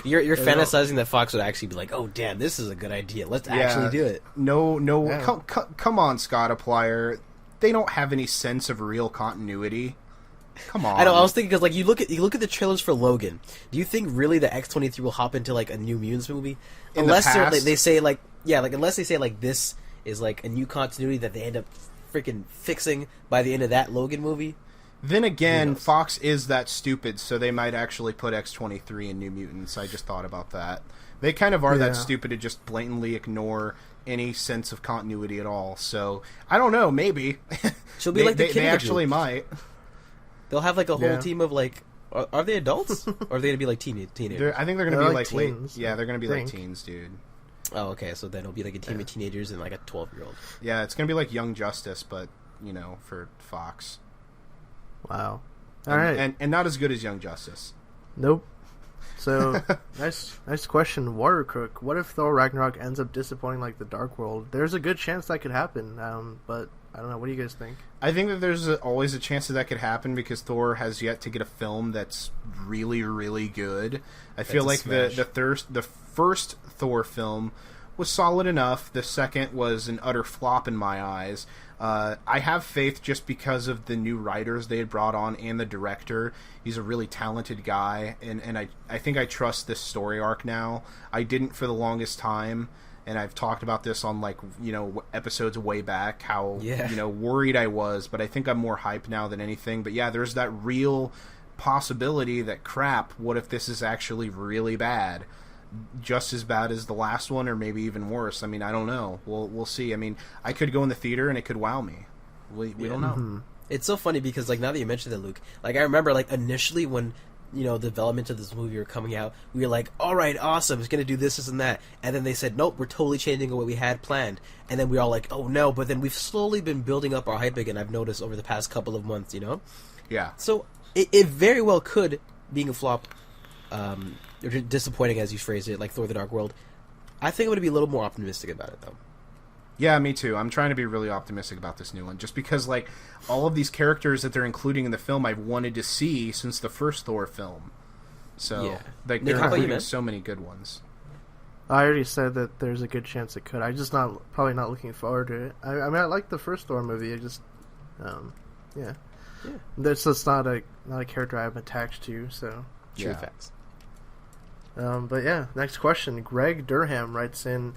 You're fantasizing that Fox would actually be like, oh damn, this is a good idea, let's actually do it. No, yeah. Come on, Scottaplier. They don't have any sense of real continuity. Come on. I know. I was thinking because like you look at the trailers for Logan. Do you think really the X-23 will hop into like a New Mutants movie? Unless they say like unless they say like this is like a new continuity that they end up freaking fixing by the end of that Logan movie. Then again, Fox is that stupid, so they might actually put X-23 in New Mutants. I just thought about that. They kind of are that stupid to just blatantly ignore any sense of continuity at all. So, I don't know, maybe. She'll be like the They actually might. They'll have like a whole team of like... Are they adults? Or are they going to be like teenagers? I think they're going to be like teens. Yeah, they're going to be like teens, dude. Oh, okay, so then it'll be like a team of teenagers and like a 12-year-old. Yeah, it's going to be like Young Justice, but, for Fox. Wow. All right. And not as good as Young Justice. Nope. So, nice question. Water Cook. What if Thor Ragnarok ends up disappointing like the Dark World? There's a good chance that could happen, but I don't know. What do you guys think? I think that there's always a chance that could happen because Thor has yet to get a film that's really, really good. I feel like the first Thor film was solid enough. The second was an utter flop in my eyes. I have faith just because of the new writers they had brought on and the director. He's a really talented guy, and I think I trust this story arc now. I didn't for the longest time, and I've talked about this on episodes way back, how worried I was, but I think I'm more hyped now than anything. But yeah, there's that real possibility that what if this is actually really bad? Just as bad as the last one, or maybe even worse. I mean, I don't know. We'll see. I mean, I could go in the theater and it could wow me. We don't know. Mm-hmm. It's so funny because like now that you mentioned it, Luke, like I remember like initially when the development of this movie were coming out, we were like, all right, awesome, it's going to do this and that. And then they said, nope, we're totally changing what we had planned. And then we were all like, oh no, but then we've slowly been building up our hype again, I've noticed over the past couple of months, Yeah. So it very well could, being a flop, or disappointing as you phrased it, like Thor the Dark World, I think I'm going to be a little more optimistic about it, though. Yeah, me too. I'm trying to be really optimistic about this new one, just because, like, all of these characters that they're including in the film I've wanted to see since the first Thor film. So, Yeah. like, Nick, they're how about you, including man? so many good ones. I already said that there's a good chance it could. I just probably not looking forward to it. I mean, I like the first Thor movie. I just, yeah. That's just not a character I'm attached to. So, True Yeah. facts. but yeah. Next question. Greg Durham writes in,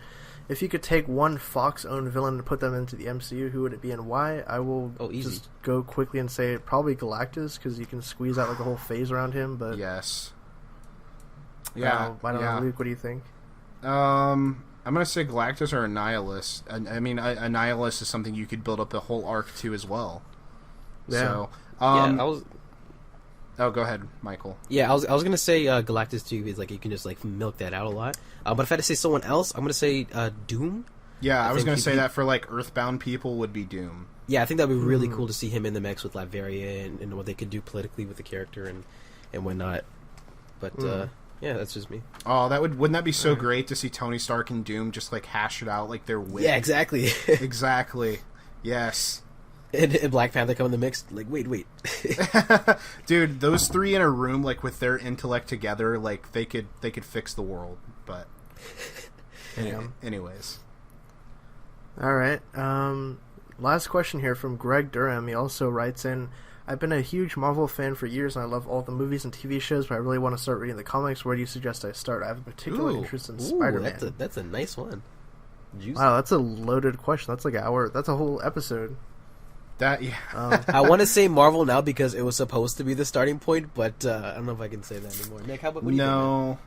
if you could take one Fox-owned villain and put them into the MCU, who would it be and why? I will easy. just go quickly and say probably Galactus, because you can squeeze out like a whole phase around him. But Yes. I don't yeah. know, Luke. What do you think? I'm gonna say Galactus or Annihilus. I mean, Annihilus is something you could build up a whole arc to as well. Yeah. So, I was go ahead, Michael. I was gonna say Galactus too, because like you can just like milk that out a lot. But if I had to say someone else, I'm gonna say Doom. Yeah, I was think gonna he'd say be- that for like Earthbound people would be Doom. Yeah, I think that'd be really cool to see him in the mix with Latveria and what they could do politically with the character and whatnot. But yeah, that's just me. Oh, wouldn't that be so great to see Tony Stark and Doom just like hash it out like they're with? Yeah, exactly. Exactly. Yes. and Black Panther come in the mix. Like, wait. Dude, those three in a room, like with their intellect together, like they could fix the world. But anyways, All right. Last question here from Greg Durham. He also writes in, I've been a huge Marvel fan for years, and I love all the movies and TV shows, but I really want to start reading the comics. Where do you suggest I start? I have a particular interest in Spider-Man. That's a nice one. Juicy. Wow, that's a loaded question. That's like an hour. That's a whole episode. I want to say Marvel now because it was supposed to be the starting point, but I don't know if I can say that anymore. Nick, how about what do you think, man?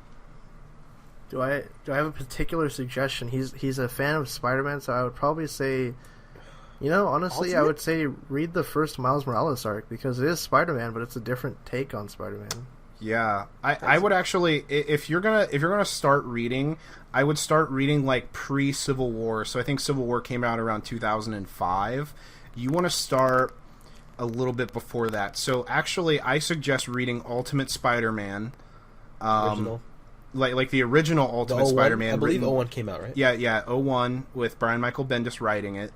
Do I have a particular suggestion? He's a fan of Spider-Man, so I would probably say, honestly, I would say read the first Miles Morales arc, because it is Spider-Man, but it's a different take on Spider-Man. Yeah, I would actually, if you're gonna start reading, I would start reading like pre-Civil War. So I think Civil War came out around 2005. You want to start a little bit before that. So actually, I suggest reading Ultimate Spider-Man, Original. like the original Ultimate Spider-Man. I believe 01 came out, right? Yeah, 01 with Brian Michael Bendis writing it.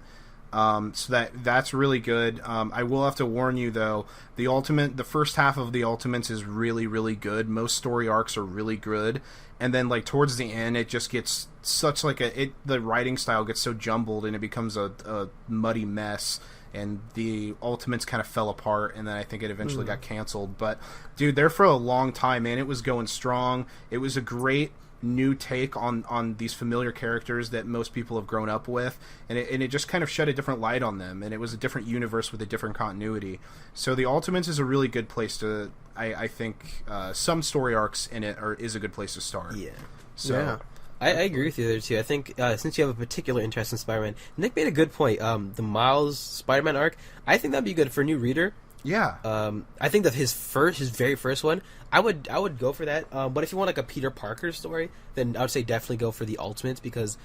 So that's really good. I will have to warn you though, the first half of the Ultimates is really, really good. Most story arcs are really good, and then like towards the end, it just gets such like the writing style gets so jumbled and it becomes a muddy mess. And the Ultimates kind of fell apart, and then I think it eventually got canceled. But dude, there for a long time, man, it was going strong. It was a great new take on these familiar characters that most people have grown up with, and it just kind of shed a different light on them, and it was a different universe with a different continuity. So the Ultimates is a really good place to, I think, some story arcs in it is a good place to start. Yeah. So Yeah. I agree with you there too. I think since you have a particular interest in Spider-Man, Nick made a good point. The Miles Spider-Man arc, I think that'd be good for a new reader. yeah, I think that his very first one, I would go for that. But if you want like a Peter Parker story, then I would say definitely go for the Ultimates, because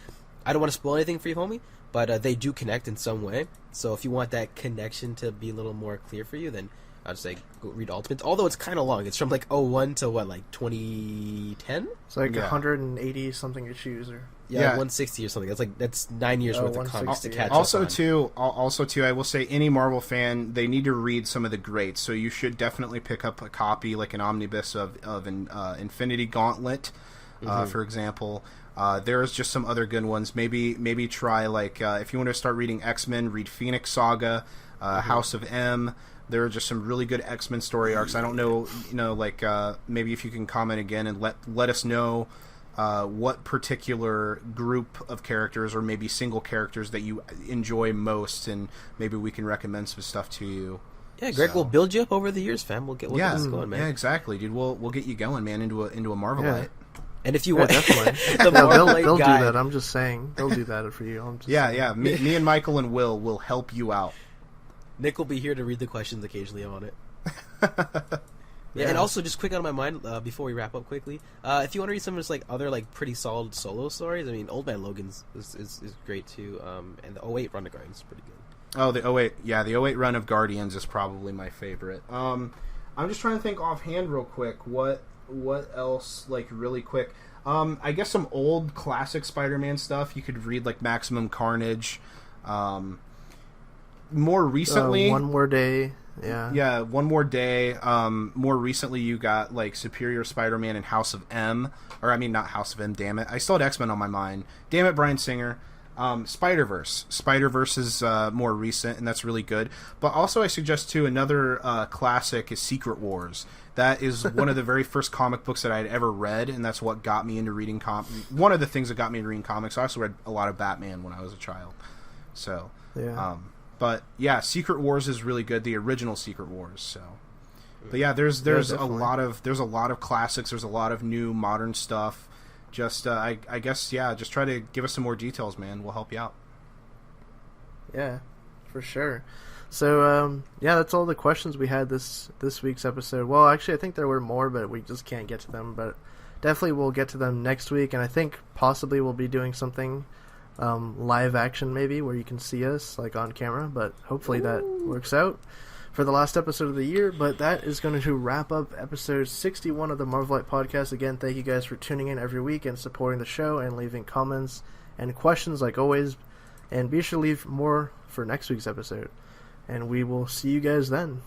I don't want to spoil anything for you, homie, but they do connect in some way. So if you want that connection to be a little more clear for you, then I'd say go read Ultimates. Although it's kind of long. It's from like 01 to what, like 2010? It's like Yeah. 180 something issues, or Yeah, Yeah. Like 160 or something. That's 9 years worth of comics to 160, catch also up on. also too, I will say any Marvel fan, they need to read some of the greats. So you should definitely pick up a copy, like an omnibus of Infinity Gauntlet, for example. There's just some other good ones. Maybe try like if you want to start reading X-Men, read Phoenix Saga, House of M. There are just some really good X-Men story arcs. I don't know, like maybe if you can comment again and let us know what particular group of characters or maybe single characters that you enjoy most, and maybe we can recommend some stuff to you. Yeah, Greg, we'll build you up over the years, fam. We'll get this going, man. Yeah, exactly, dude. We'll get you going, man, into a Marvelite. And if you Yeah, want, definitely. the Marvelite they'll guy, do that. I'm just saying, they'll do that for you. I'm just saying. Yeah. Me and Michael and will help you out. Nick will be here to read the questions occasionally on it. Yeah, and also just quick out of my mind before we wrap up quickly, if you want to read some of just like other like pretty solid solo stories, I mean, Old Man Logan's is great too, and the '08 Run of Guardians is pretty good. Oh, the '08, yeah, the '08 run of Guardians is probably my favorite. I'm just trying to think offhand real quick what else, like, really quick. I guess some old classic Spider-Man stuff. You could read like Maximum Carnage. More recently, One More Day. Yeah, One More Day. More recently, you got like Superior Spider-Man and House of M, or I mean not House of M. Damn it, I still had X-Men on my mind. Damn it, Bryan Singer. Spider-Verse. Spider-Verse is more recent, and that's really good. But also, I suggest too another classic is Secret Wars. That is one of the very first comic books that I had ever read, and that's what got me into reading one of the things that got me into reading comics. I also read a lot of Batman when I was a child. So, Yeah. But yeah, Secret Wars is really good. The original Secret Wars. So, but yeah, there's a lot of classics. There's a lot of new modern stuff. Just I guess just try to give us some more details, man. We'll help you out. Yeah, for sure. So that's all the questions we had this week's episode. Well, actually, I think there were more, but we just can't get to them. But definitely we'll get to them next week, and I think possibly we'll be doing something live action maybe where you can see us like on camera, but hopefully that works out for the last episode of the year. But that is going to wrap up episode 61 of the Marvelite podcast. Again, thank you guys for tuning in every week and supporting the show and leaving comments and questions like always, and be sure to leave more for next week's episode, and we will see you guys then.